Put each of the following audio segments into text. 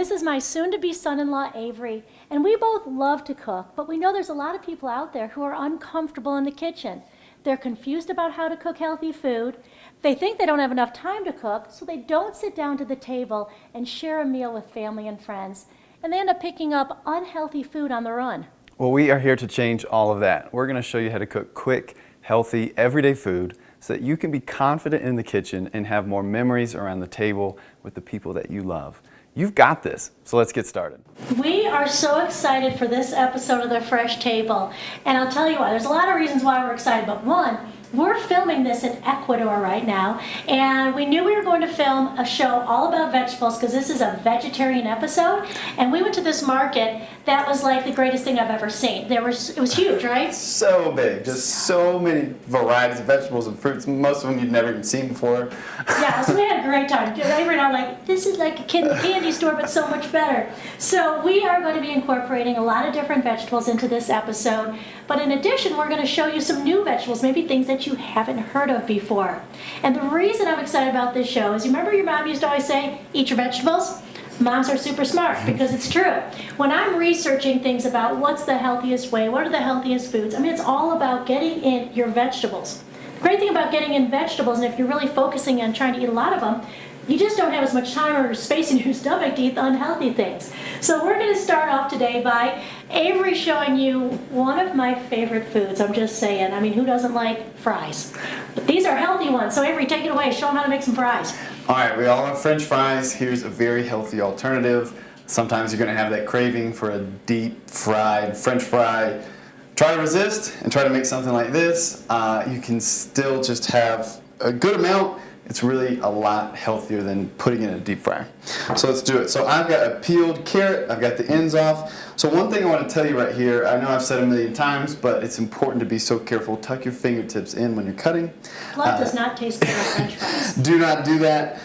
this is my soon-to-be son-in-law, Avery, and we both love to cook, but we know there's a lot of people out there who are uncomfortable in the kitchen. They're confused about how to cook healthy food. They think they don't have enough time to cook, so they don't sit down to the table and share a meal with family and friends, and they end up picking up unhealthy food on the run. Well, we are here to change all of that. We're going to show you how to cook quick, healthy, everyday food so that you can be confident in the kitchen and have more memories around the table with the people that you love. You've got this, so let's get started. We are so excited for this episode of The Fresh Table, and I'll tell you why. There's a lot of reasons why we're excited, but one, we're filming this in Ecuador right now, and we knew we were going to film a show all about vegetables because this is a vegetarian episode, and we went to this market that was like the greatest thing I've ever seen. It was huge, right? So big, just so many varieties of vegetables and fruits, most of them you'd never even seen before. Yeah, so we had a great time. Avery and I were like, this is like a candy store, but so much better. So we are going to be incorporating a lot of different vegetables into this episode, but in addition, we're going to show you some new vegetables, maybe things that you haven't heard of before. And the reason I'm excited about this show is, you remember your mom used to always say, eat your vegetables? Moms are super smart, because it's true. When I'm researching things about what's the healthiest way, what are the healthiest foods, I mean, it's all about getting in your vegetables. The great thing about getting in vegetables, and if you're really focusing on trying to eat a lot of them, you just don't have as much time or space in your stomach to eat the unhealthy things. So we're going to start off today by Avery showing you one of my favorite foods. I'm just saying. I mean, who doesn't like fries? But these are healthy ones. So Avery, take it away. Show them how to make some fries. All right, we all love French fries. Here's a very healthy alternative. Sometimes you're going to have that craving for a deep fried French fry. Try to resist and try to make something like this. You can still just have a good amount. It's really a lot healthier than putting it in a deep fryer. So let's do it. So I've got a peeled carrot. I've got the ends off. So one thing I want to tell you right here, I know I've said it a million times, but it's important to be so careful. Tuck your fingertips in when you're cutting. Blood does not taste good on French fries. Do not do that.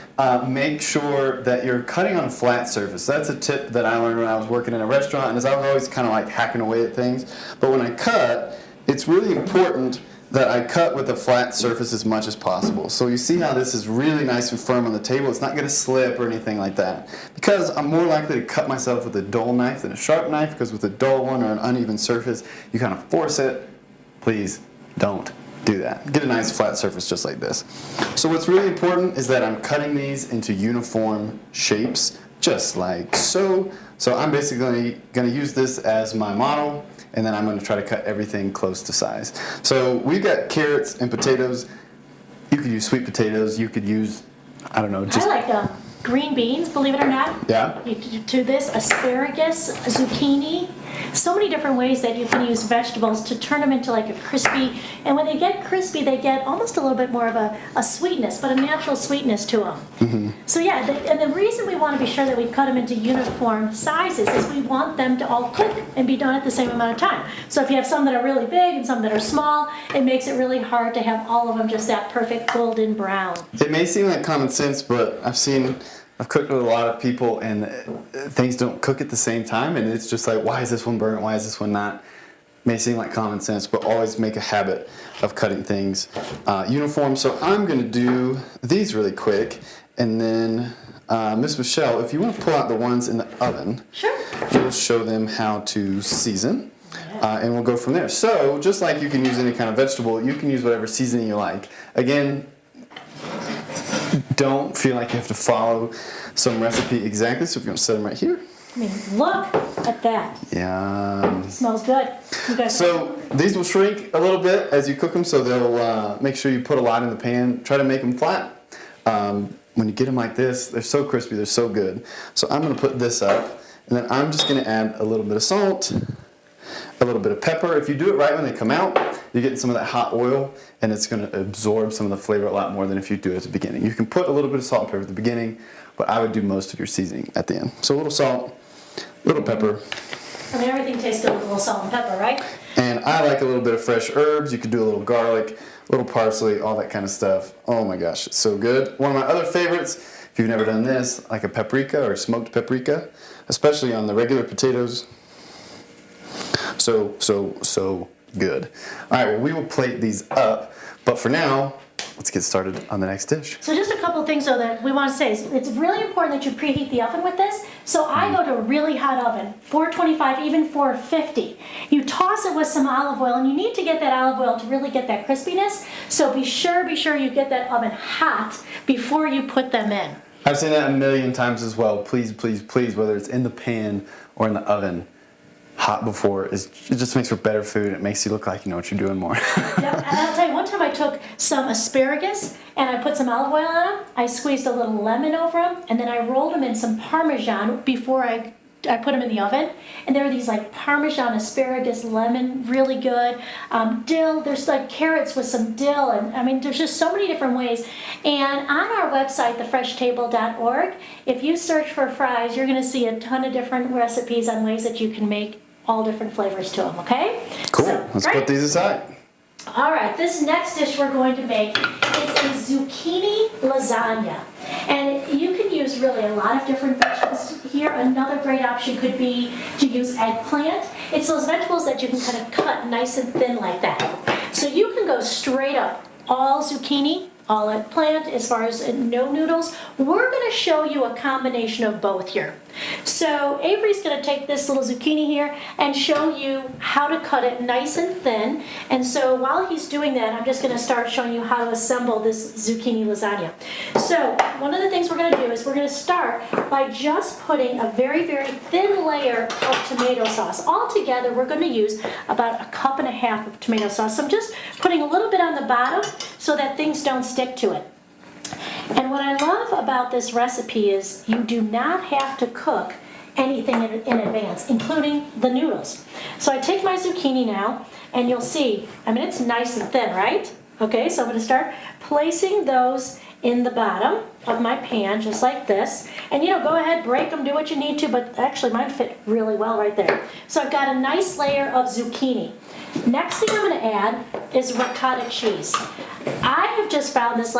Make sure that you're cutting on a flat surface. That's a tip that I learned when I was working in a restaurant, and as I was always kind of like hacking away at things. But when I cut, it's really important that I cut with a flat surface as much as possible. So you see how this is really nice and firm on the table. It's not going to slip or anything like that. Because I'm more likely to cut myself with a dull knife than a sharp knife, because with a dull one or an uneven surface, you kind of force it. Please don't do that. Get a nice flat surface just like this. So what's really important is that I'm cutting these into uniform shapes, just like so. So I'm basically going to use this as my model, and then I'm going to try to cut everything close to size. So we've got carrots and potatoes. You could use sweet potatoes. You could use, I don't know, just... I like green beans, believe it or not. Yeah. You do this, asparagus, zucchini. So many different ways that you can use vegetables to turn them into like a crispy, and when they get crispy, they get almost a little bit more of a sweetness, but a natural sweetness to them. Mm-hmm. So yeah, and the reason we want to be sure that we cut them into uniform sizes is we want them to all cook and be done at the same amount of time. So if you have some that are really big and some that are small, it makes it really hard to have all of them just that perfect golden brown. It may seem like common sense, but I've cooked with a lot of people, and things don't cook at the same time, and it's just like, why is this one burnt? Why is this one not? May seem like common sense, but always make a habit of cutting things uniform. So I'm going to do these really quick, and then Miss Michelle, if you want to pull out the ones in the oven, Sure. we'll show them how to season, and we'll go from there. So just like you can use any kind of vegetable, you can use whatever seasoning you like. Again, don't feel like you have to follow some recipe exactly. So if you want to set them right here. I mean, look at that. Yeah. Smells good. You guys. So these will shrink a little bit as you cook them, so they'll make sure you put a lot in the pan. Try to make them flat. When you get them like this, they're so crispy, they're so good. So I'm going to put this up, and then I'm just going to add a little bit of salt, a little bit of pepper. If you do it right when they come out, you're getting some of that hot oil, and it's going to absorb some of the flavor a lot more than if you do it at the beginning. You can put a little bit of salt and pepper at the beginning, but I would do most of your seasoning at the end. So a little salt, a little pepper. I mean, everything tastes good with a little salt and pepper, right? And I like a little bit of fresh herbs. You could do a little garlic, a little parsley, all that kind of stuff. Oh my gosh, it's so good. One of my other favorites, if you've never done this, like a paprika or smoked paprika, especially on the regular potatoes. So good. All right, well, we will plate these up, but for now, let's get started on the next dish. So just a couple things though that we want to say. It's really important that you preheat the oven with this. So I go to a really hot oven, 425, even 450. You toss it with some olive oil, and you need to get that olive oil to really get that crispiness. So be sure you get that oven hot before you put them in. I've seen that a million times as well. Please, please, please, whether it's in the pan or in the oven, hot before, it just makes for better food. It makes you look like you know what you're doing more. Yep, and I'll tell you, one time I took some asparagus and I put some olive oil on them. I squeezed a little lemon over them, and then I rolled them in some Parmesan before I put them in the oven. And there were these like Parmesan, asparagus, lemon, really good. Dill, there's like carrots with some dill. And I mean, there's just so many different ways. And on our website, thefreshtable.org, if you search for fries, you're going to see a ton of different recipes on ways that you can make all different flavors to them, okay? Cool, So, let's right. put these aside. All right, this next dish we're going to make is a zucchini lasagna. And you can use really a lot of different vegetables here. Another great option could be to use eggplant. It's those vegetables that you can kind of cut nice and thin like that. So you can go straight up all zucchini, all eggplant, as far as no noodles. We're going to show you a combination of both here. So Avery's going to take this little zucchini here and show you how to cut it nice and thin. And so while he's doing that, I'm just going to start showing you how to assemble this zucchini lasagna. So one of the things we're going to do is we're going to start by just putting a very, very thin layer of tomato sauce. All together, we're going to use about 1.5 cups of tomato sauce. So I'm just putting a little bit on the bottom so that things don't stick to it. And what I love about this recipe is you do not have to cook anything in advance, including the noodles. So I take my zucchini now, and you'll see, I mean, it's nice and thin, right? Okay, so I'm going to start placing those in the bottom of my pan, just like this. And go ahead, break them, do what you need to, but actually mine fit really well right there. So I've got a nice layer of zucchini. Next thing I'm going to add is ricotta cheese. I have just found this,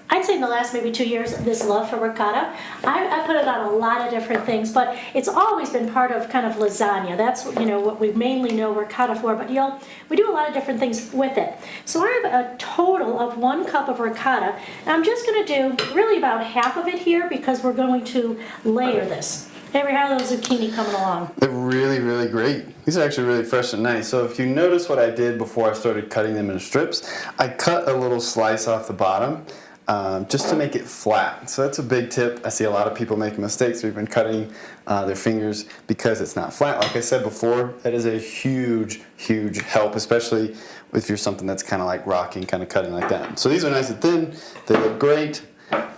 I'd say in the last maybe 2 years, this love for ricotta. I put it on a lot of different things, but it's always been part of kind of lasagna. That's what we mainly know ricotta for, but we do a lot of different things with it. So I have a total of 1 cup of ricotta, and I'm just going to do really about half of it here because we're going to layer this. Avery, how are those zucchini coming along? They're really, really great. These are actually really fresh and nice. So if you notice what I did before I started cutting them into strips, I cut a little slice off the bottom. Just to make it flat. So that's a big tip. I see a lot of people making mistakes. We've been cutting their fingers because it's not flat. Like I said before, that is a huge, huge help, especially if you're something that's kind of like rocking, kind of cutting like that. So these are nice and thin. They look great.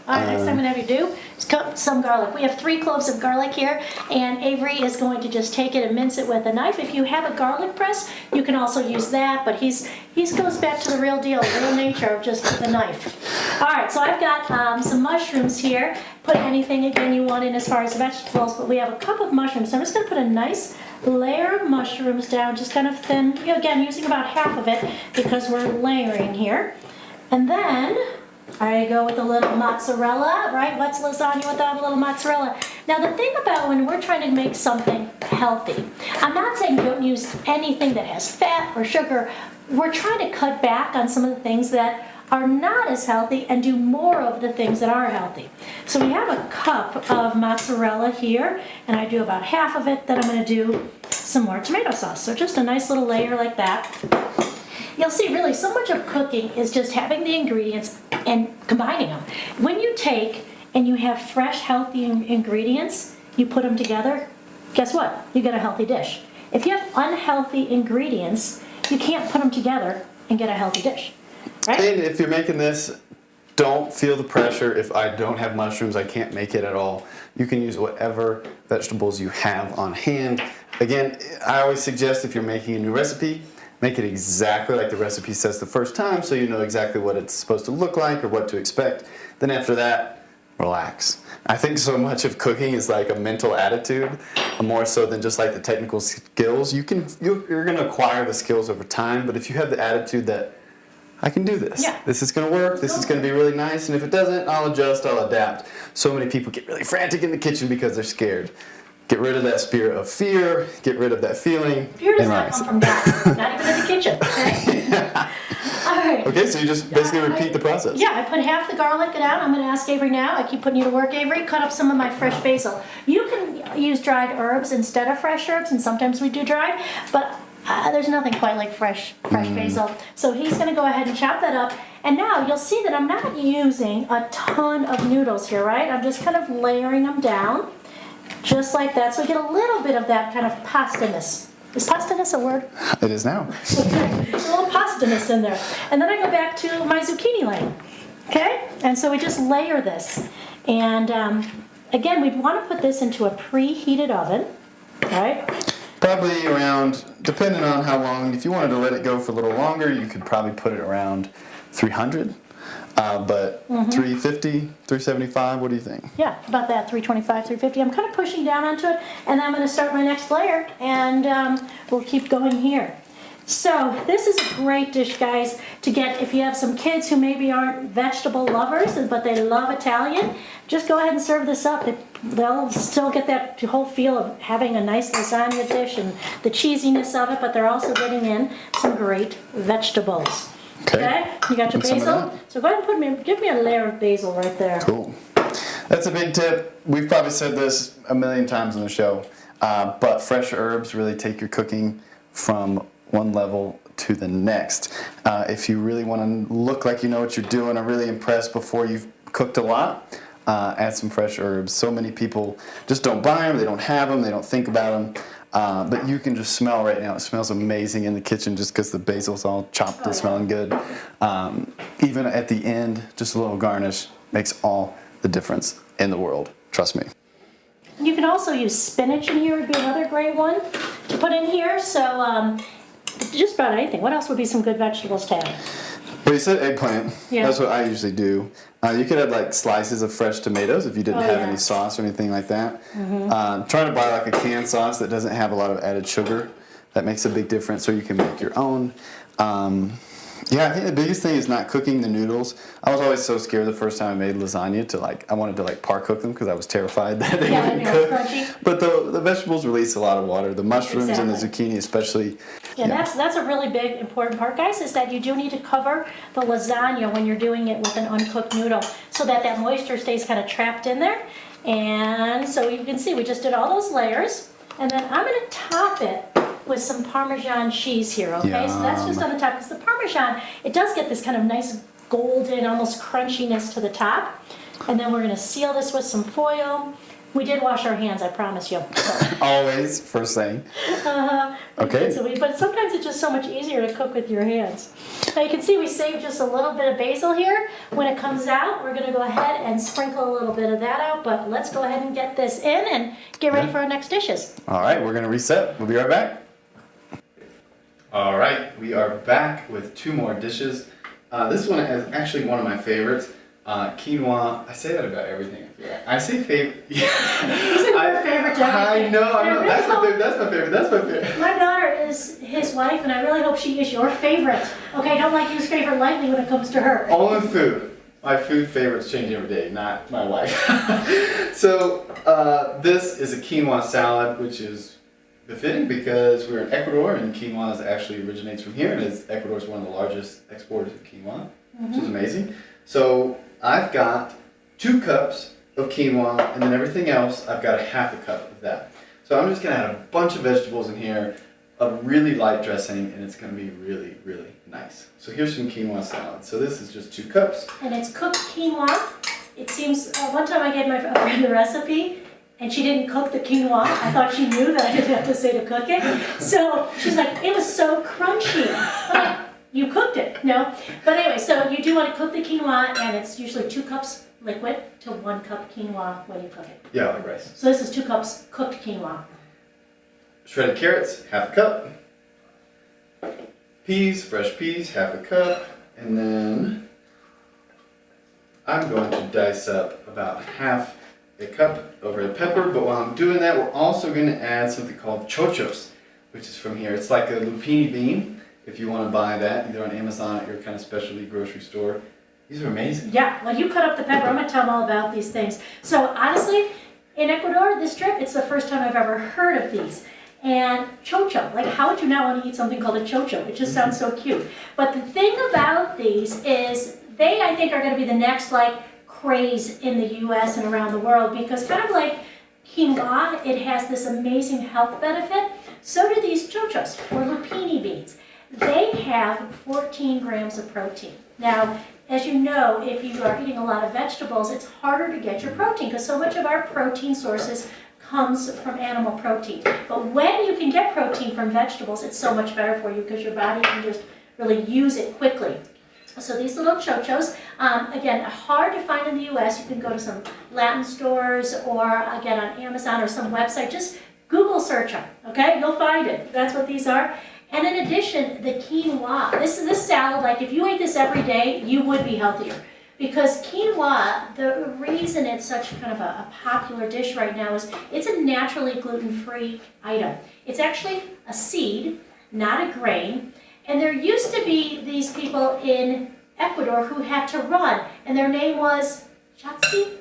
All right, next thing I'm going to have you do is cut some garlic. We have 3 cloves of garlic here, and Avery is going to just take it and mince it with a knife. If you have a garlic press, you can also use that, but he goes back to the real deal, real nature of just the knife. All right, so I've got some mushrooms here. Put anything, again, you want in as far as vegetables, but we have a cup of mushrooms. So I'm just going to put a nice layer of mushrooms down, just kind of thin, again, using about half of it because we're layering here. And then I go with a little mozzarella, right? What's lasagna without a little mozzarella? Now the thing about when we're trying to make something healthy, I'm not saying don't use anything that has fat or sugar. We're trying to cut back on some of the things that are not as healthy and do more of the things that are healthy. So we have a cup of mozzarella here, and I do about half of it. Then I'm going to do some more tomato sauce. So just a nice little layer like that. You'll see really so much of cooking is just having the ingredients and combining them. When you take and you have fresh, healthy ingredients, you put them together, guess what? You get a healthy dish. If you have unhealthy ingredients, you can't put them together and get a healthy dish, right? And if you're making this, don't feel the pressure. If I don't have mushrooms, I can't make it at all. You can use whatever vegetables you have on hand. Again, I always suggest if you're making a new recipe, make it exactly like the recipe says the first time so you know exactly what it's supposed to look like or what to expect. Then after that, relax. I think so much of cooking is like a mental attitude, more so than just like the technical skills. You're going to acquire the skills over time, but if you have the attitude that I can do this. Yeah. This is going to work. This is going to be really nice. And if it doesn't, I'll adjust, I'll adapt. So many people get really frantic in the kitchen because they're scared. Get rid of that spirit of fear. Get rid of that feeling. Fear does and not rise. come from God, not even in the kitchen. Okay? Yeah. All right. Okay, Okay, so you just basically repeat the process. Yeah, I put half the garlic out. I'm going to ask Avery now. I keep putting you to work, Avery. Cut up some of my fresh basil. You can use dried herbs instead of fresh herbs, and sometimes we do dried, but there's nothing quite like fresh basil. So he's going to go ahead and chop that up. And now you'll see that I'm not using a ton of noodles here, right? I'm just kind of layering them down, just like that. So we get a little bit of that kind of pasta-ness. Is pasta-ness a word? It is now. Okay, a little pasta-ness in there. And then I go back to my zucchini laying. Okay? And so we just layer this. And again, we'd want to put this into a preheated oven, right? Probably around, depending on how long, if you wanted to let it go for a little longer, you could probably put it around 300. But 350, 375, what do you think? Yeah, about that, 325, 350. I'm kind of pushing down onto it, and then I'm going to start my next layer, and we'll keep going here. So this is a great dish, guys, to get if you have some kids who maybe aren't vegetable lovers, but they love Italian. Just go ahead and serve this up. They'll still get that whole feel of having a nice lasagna dish and the cheesiness of it, but they're also getting in some great vegetables. Okay, you got your basil? So go ahead and give me a layer of basil right there. Cool. That's a big tip. We've probably said this a million times on the show, but fresh herbs really take your cooking from one level to the next. If you really want to look like you know what you're doing or really impressed before you've cooked a lot, add some fresh herbs. So many people just don't buy them, they don't have them, they don't think about them. But you can just smell right now. It smells amazing in the kitchen just because the basil's all chopped and smelling good. Even at the end, just a little garnish makes all the difference in the world. Trust me. You can also use spinach in here. Would be another great one to put in here. So just about anything. What else would be some good vegetables to add? Well, you said eggplant. Yeah. That's what I usually do. You could add like slices of fresh tomatoes if you didn't have any sauce or anything like that. Try to buy like a canned sauce that doesn't have a lot of added sugar. That makes a big difference, so you can make your own. Yeah, I think the biggest thing is not cooking the noodles. I was always so scared the first time I made lasagna I wanted to par cook them because I was terrified that they wouldn't cook. Crunchy. But the vegetables release a lot of water. The mushrooms and the zucchini especially. Yeah, that's a really big important part, guys, is that you do need to cover the lasagna when you're doing it with an uncooked noodle so that moisture stays kind of trapped in there. And so you can see we just did all those layers, and then I'm going to top it with some Parmesan cheese here, okay? Yum. So that's just on the top, because the Parmesan, it does get this kind of nice golden, almost crunchiness to the top. And then we're gonna seal this with some foil. We did wash our hands, I promise you. So. Always, first thing. Okay. But sometimes it's just so much easier to cook with your hands. Now you can see we saved just a little bit of basil here. When it comes out, we're gonna go ahead and sprinkle a little bit of that out, but let's go ahead and get this in and get ready for our next dishes. All right, we're gonna reset. We'll be right back. All right, we are back with two more dishes. This one is actually one of my favorites. Quinoa. I say that about everything. I say favorite. You said your favorite. I know. That's my favorite. My daughter is his wife, and I really hope she is your favorite. Okay, don't use favorite lightly when it comes to her. Only food. My food favorites change every day, not my wife. So this is a quinoa salad, which is befitting because we're in Ecuador, and quinoa actually originates from here, and Ecuador is one of the largest exporters of quinoa, which is amazing. So I've got 2 cups of quinoa, and then everything else, I've got a half a cup of that. So I'm just gonna add a bunch of vegetables in here, a really light dressing, and it's gonna be really, really nice. So here's some quinoa salad. So this is just 2 cups. And it's cooked quinoa. It seems, one time I gave my friend a recipe, and she didn't cook the quinoa. I thought she knew that I didn't have to say to cook it. So she's like, it was so crunchy. I'm like, you cooked it, no? But anyway, so you do want to cook the quinoa, and it's usually 2 cups liquid to 1 cup quinoa when you cook it. Yeah, like rice. So this is 2 cups cooked quinoa. Shredded carrots, half a cup. Peas, fresh peas, half a cup. And then I'm going to dice up about half a cup of red pepper. But while I'm doing that, we're also going to add something called chochos, which is from here. It's like a lupini bean, if you want to buy that, either on Amazon or your kind of specialty grocery store. These are amazing. Yeah, well, you cut up the pepper. I'm going to tell them all about these things. So honestly, in Ecuador, this trip, it's the first time I've ever heard of these. and chocho. Like, how would you not want to eat something called a chocho? It just sounds so cute. But the thing about these is they, I think, are going to be the next like craze in the US and around the world, because kind of like quinoa, it has this amazing health benefit. So do these chochos or lupini beans. They have 14 grams of protein. Now, as you know, if you are eating a lot of vegetables, it's harder to get your protein because so much of our protein sources comes from animal protein. But when you can get protein from vegetables, it's so much better for you because your body can just really use it quickly. So these little chochos, again, hard to find in the US. You can go to some Latin stores or again on Amazon or some website. Just Google search them, okay? You'll find it. That's what these are. And in addition, the quinoa. This salad, like if you ate this every day, you would be healthier. Because quinoa, the reason it's such kind of a popular dish right now is it's a naturally gluten-free item. It's actually a seed, not a grain. And there used to be these people in Ecuador who had to run, and their name was Chasquis.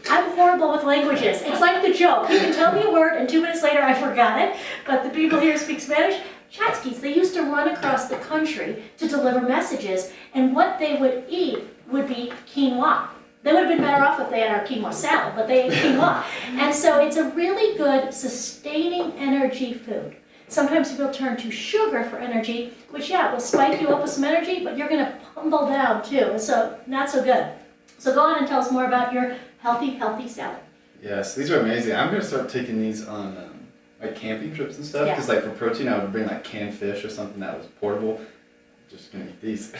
I'm horrible with languages. It's like the joke. You can tell me a word, and 2 minutes later I forgot it. But the people here speak Spanish. Chasquis, they used to run across the country to deliver messages, and what they would eat would be quinoa. They would have been better off if they had our quinoa salad, but they ate quinoa. And so it's a really good sustaining energy food. Sometimes people turn to sugar for energy, which, yeah, will spike you up with some energy, but you're going to tumble down too, so not so good. So go on and tell us more about your healthy salad. Yes, these are amazing. I'm going to start taking these on like camping trips and stuff, because like for protein I would bring like canned fish or something that was portable. I'm just going to eat these.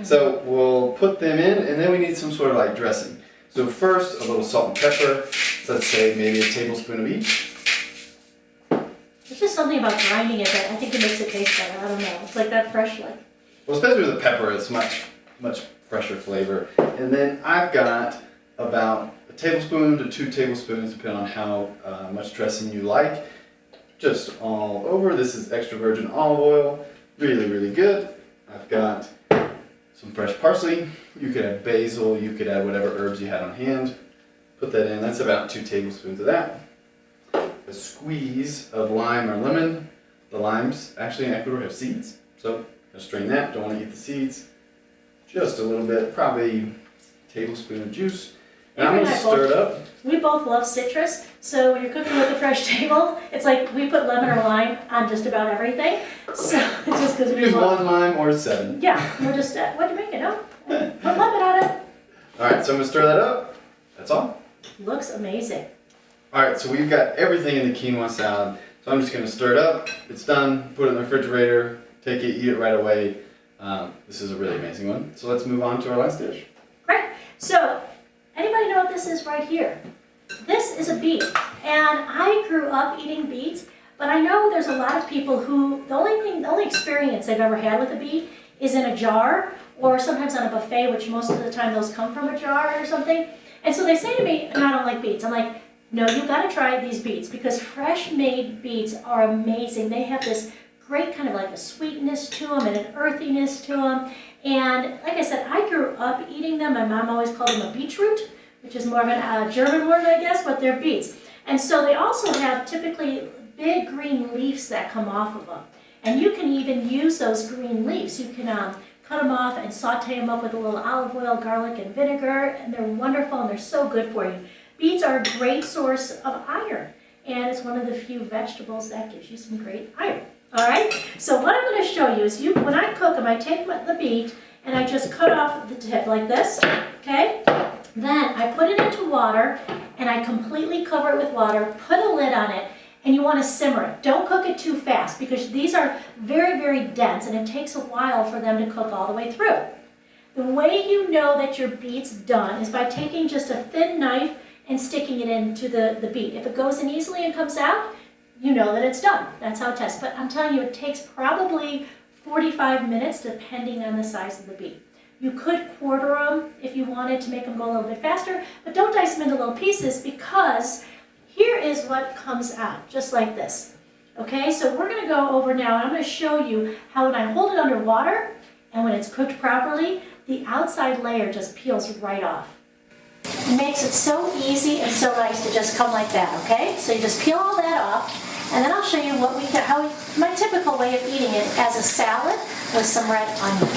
So we'll put them in, and then we need some sort of like dressing. So first, a little salt and pepper. Let's say maybe a tablespoon of each. There's just something about grinding it that I think it makes it taste better. I don't know. It's like that fresh, like. Well, especially with the pepper, it's much fresher flavor. And then I've got about a tablespoon to 2 tablespoons, depending on how much dressing you like. Just all over. This is extra virgin olive oil. Really, really good. I've got some fresh parsley. You could add basil. You could add whatever herbs you had on hand. Put that in. That's about 2 tablespoons of that. A squeeze of lime or lemon. The limes actually in Ecuador have seeds, so just strain that. Don't want to eat the seeds. Just a little bit, probably a tablespoon of juice. And I'm going to stir it up. We both love citrus, so when you're cooking with a fresh table, it's like we put lemon or lime on just about everything. So just because we use 1 lime or 7. Yeah, we're just what do you make it? Oh, put lemon on it. All right, so I'm going to stir that up. That's all. Looks amazing. All right, so we've got everything in the quinoa salad. So I'm just going to stir it up. It's done. Put it in the refrigerator. Take it, eat it right away. This is a really amazing one. So let's move on to our last dish. Great. So, anybody know what this is right here? This is a beet. And I grew up eating beets, but I know there's a lot of people who the only experience they've ever had with a beet is in a jar or sometimes on a buffet, which most of the time those come from a jar or something. And so they say to me, no, I don't like beets. I'm like, no, you got to try these beets because fresh made beets are amazing. They have this great kind of like a sweetness to them and an earthiness to them. And like I said, I grew up eating them. My mom always called them a beetroot, which is more of a German word, I guess, but they're beets. And so they also have typically big green leaves that come off of them. And you can even use those green leaves. You can cut them off and saute them up with a little olive oil, garlic, and vinegar. And they're wonderful and they're so good for you. Beets are a great source of iron, and it's one of the few vegetables that gives you some great iron. All right, so what I'm going to show you is when I cook them, I take the beet and I just cut off the tip like this, okay? Then I put it into water and I completely cover it with water, put a lid on it, and you want to simmer it. Don't cook it too fast because these are very, very dense and it takes a while for them to cook all the way through. The way you know that your beet's done is by taking just a thin knife and sticking it into the beet. If it goes in easily and comes out, you know that it's done. That's how it tests. But I'm telling you, it takes probably 45 minutes depending on the size of the beet. You could quarter them if you wanted to make them go a little bit faster, but don't dice them into little pieces because here is what comes out, just like this. Okay, so we're gonna go over now and I'm gonna show you how when I hold it under water and when it's cooked properly, the outside layer just peels right off. It makes it so easy and so nice to just come like that, okay? So you just peel all that off, and then I'll show you my typical way of eating it as a salad with some red onion.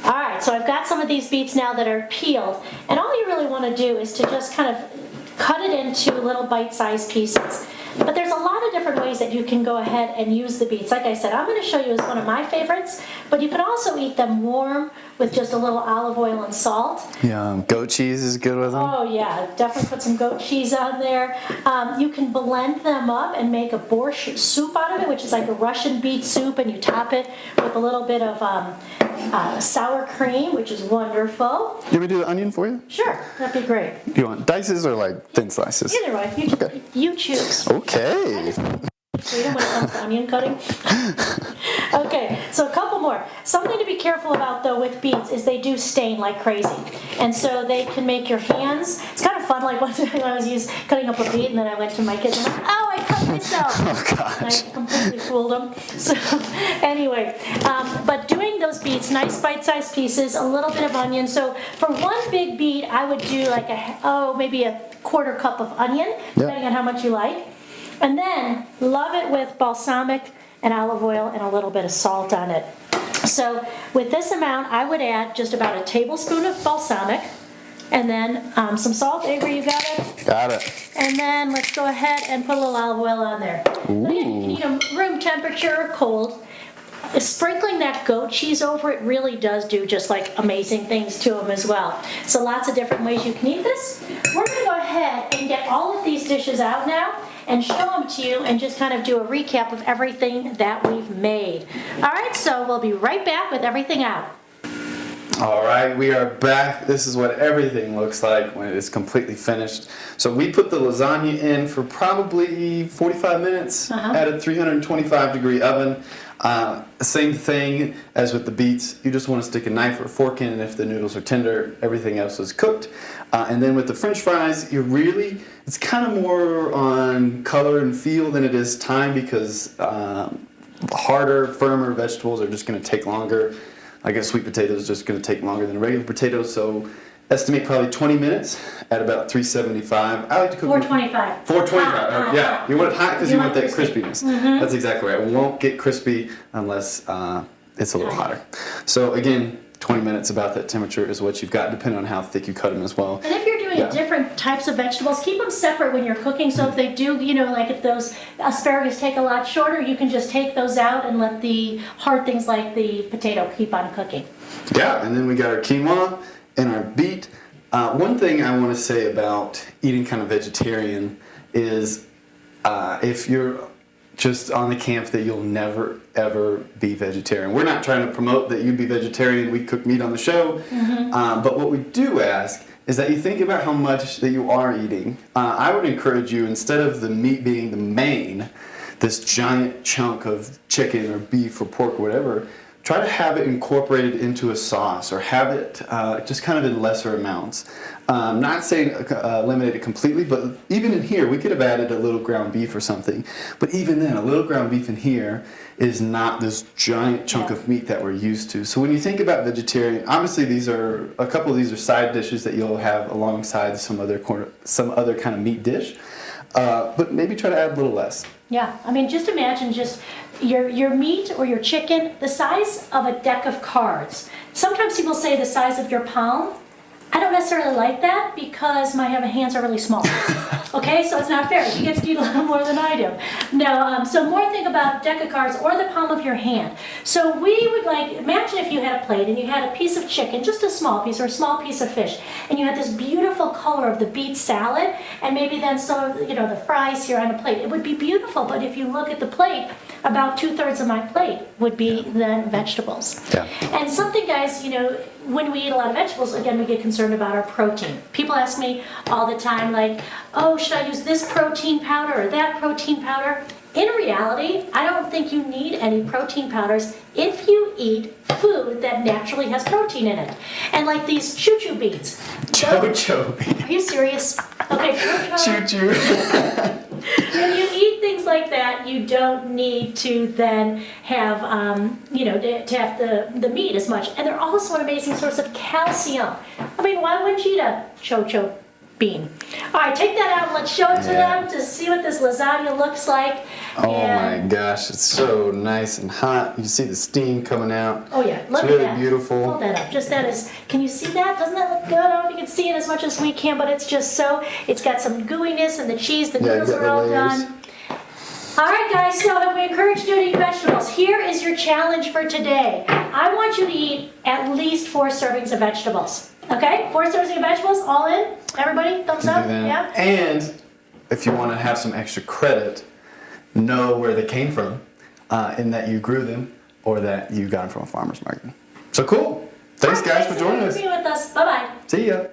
All right, so I've got some of these beets now that are peeled, and all you really want to do is to just kind of cut it into little bite-sized pieces. But there's a lot of different ways that you can go ahead and use the beets. Like I said, I'm going to show you as one of my favorites, but you can also eat them warm with just a little olive oil and salt. Yeah, goat cheese is good with them. Oh yeah, definitely put some goat cheese on there. You can blend them up and make a borscht soup out of it, which is like a Russian beet soup, and you top it with a little bit of sour cream, which is wonderful. You want me to do the onion for you? Sure, that'd be great. Do you want dices or like thin slices? Either way, you choose. Okay. Freedom when it comes to onion cutting. Okay, so a couple more. Something to be careful about though with beets is they do stain like crazy, and so they can make your hands. It's kind of fun. Like one time I was cutting up a beet, and then I went to my kids and I'm like, oh, I cut myself. Oh gosh. And I completely fooled them. So anyway, but doing those beets, nice bite-sized pieces, a little bit of onion. So for one big beet, I would do like maybe a quarter cup of onion, depending on how much you like. And then love it with balsamic and olive oil and a little bit of salt on it. So with this amount, I would add just about a tablespoon of balsamic, and then some salt. Avery, you got it? Got it. And then let's go ahead and put a little olive oil on there. Ooh. You can eat them room temperature or cold. Sprinkling that goat cheese over it really does do just like amazing things to them as well. So lots of different ways you can eat this. We're going to go ahead and get all of these dishes out now and show them to you and just kind of do a recap of everything that we've made. All right, so we'll be right back with everything out. All right, we are back. This is what everything looks like when it is completely finished. So we put the lasagna in for probably 45 minutes at a 325 degree oven. Same thing as with the beets. You just want to stick a knife or a fork in, and if the noodles are tender, everything else is cooked. And then with the French fries, it's kind of more on color and feel than it is time, because harder, firmer vegetables are just going to take longer. I guess sweet potatoes is just going to take longer than a regular potato, so estimate probably 20 minutes at about 375. I like to cook 425. 425. Yeah, you want it hot because you want that crispiness. Mm-hmm. That's exactly right. It won't get crispy unless it's a little hotter. So again, 20 minutes about that temperature is what you've got, depending on how thick you cut them as well. And if you're doing different types of vegetables, keep them separate when you're cooking. So if they do, like if those asparagus take a lot shorter, you can just take those out and let the hard things like the potato keep on cooking. Yeah, and then we got our quinoa and our beet. One thing I want to say about eating kind of vegetarian is if you're just on the camp that you'll never ever be vegetarian. We're not trying to promote that you be vegetarian. We cook meat on the show. But what we do ask is that you think about how much that you are eating. I would encourage you, instead of the meat being the main, this giant chunk of chicken or beef or pork or whatever, try to have it incorporated into a sauce, or have it just kind of in lesser amounts. Not saying eliminate it completely, but even in here, we could have added a little ground beef or something. But even then, a little ground beef in here is not this giant chunk of meat that we're used to. So when you think about vegetarian, obviously a couple of these are side dishes that you'll have alongside some other kind of meat dish. But maybe try to add a little less. Yeah, I mean, just imagine just your meat or your chicken, the size of a deck of cards. Sometimes people say the size of your palm. I don't necessarily like that because my hands are really small. Okay, so it's not fair. You get to eat a little more than I do. No, so more think about deck of cards or the palm of your hand. So we would imagine if you had a plate and you had a piece of chicken, just a small piece or a small piece of fish, and you had this beautiful color of the beet salad, and maybe then some of the fries here on a plate. It would be beautiful, but if you look at the plate, about 2/3 of my plate would be then vegetables. Yeah. And something, guys, when we eat a lot of vegetables, again, we get concerned about our protein. People ask me all the time, oh, should I use this protein powder or that protein powder? In reality, I don't think you need any protein powders if you eat food that naturally has protein in it. And like these choo-choo beans. Choo-choo beans. Are you serious? Okay, choo-choo. When you eat things like that, you don't need to then have, to have the meat as much. And they're also an amazing source of calcium. I mean, why wouldn't you eat a choo-choo bean. All right, take that out and let's show it to Yeah. them to see what this lasagna looks like. Oh my gosh, it's so nice and hot. You see the steam coming out. Oh yeah, look It's really at that. beautiful. Hold that up. Just that is. Can you see that? Doesn't that look good? I don't know if you can see it as much as we can, but it's just so. It's got some gooiness and the cheese. The Yeah, noodles you got are the all layers. done. All right, guys. So have we encouraged you to eat vegetables? Here is your challenge for today. I want you to eat at least 4 servings of vegetables. Okay, 4 servings of vegetables. All in. Everybody, thumbs up. Do that. Yeah. And if you want to have some extra credit, know where they came from, in that you grew them or that you got them from a farmer's market. So cool. Thanks, guys, for joining us. Being with us. Bye bye. See ya.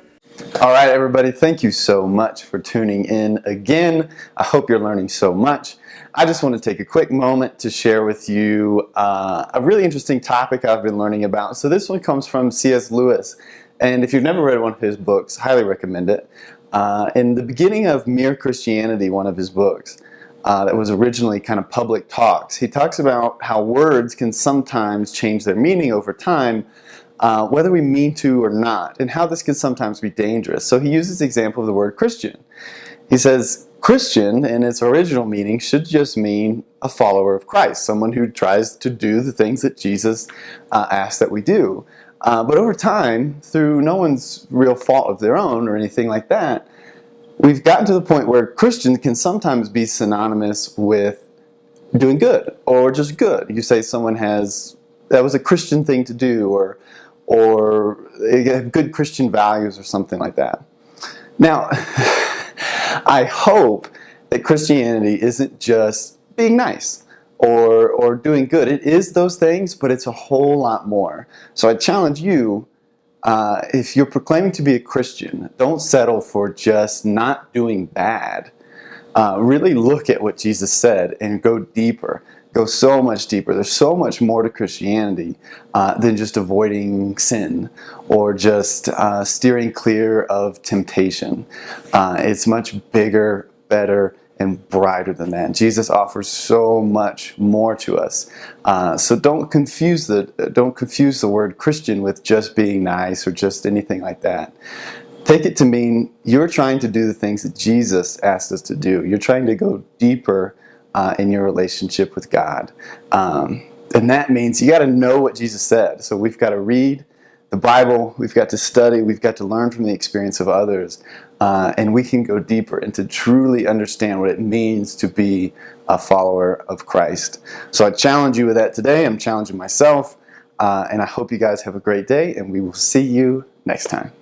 All right, everybody, thank you so much for tuning in again. I hope you're learning so much. I just want to take a quick moment to share with you a really interesting topic I've been learning about. So this one comes from C.S. Lewis. And if you've never read one of his books, highly recommend it. In the beginning of Mere Christianity, one of his books, that was originally kind of public talks, he talks about how words can sometimes change their meaning over time, whether we mean to or not, and how this can sometimes be dangerous. So he uses the example of the word Christian. He says, Christian, in its original meaning, should just mean a follower of Christ, someone who tries to do the things that Jesus asked that we do. But over time, through no one's real fault of their own or anything like that, we've gotten to the point where Christian can sometimes be synonymous with doing good or just good. You say someone that was a Christian thing to do, or they have good Christian values or something like that. Now, I hope that Christianity isn't just being nice or doing good. It is those things, but it's a whole lot more. So I challenge you, if you're proclaiming to be a Christian, don't settle for just not doing bad. Really look at what Jesus said and go deeper. Go so much deeper. There's so much more to Christianity than just avoiding sin or just steering clear of temptation. It's much bigger, better, and brighter than that. Jesus offers so much more to us. So don't confuse the word Christian with just being nice or just anything like that. Take it to mean you're trying to do the things that Jesus asked us to do. You're trying to go deeper in your relationship with God. And that means you got to know what Jesus said. So we've got to read the Bible, we've got to study, we've got to learn from the experience of others, and we can go deeper and to truly understand what it means to be a follower of Christ. So I challenge you with that today. I'm challenging myself, and I hope you guys have a great day, and we will see you next time.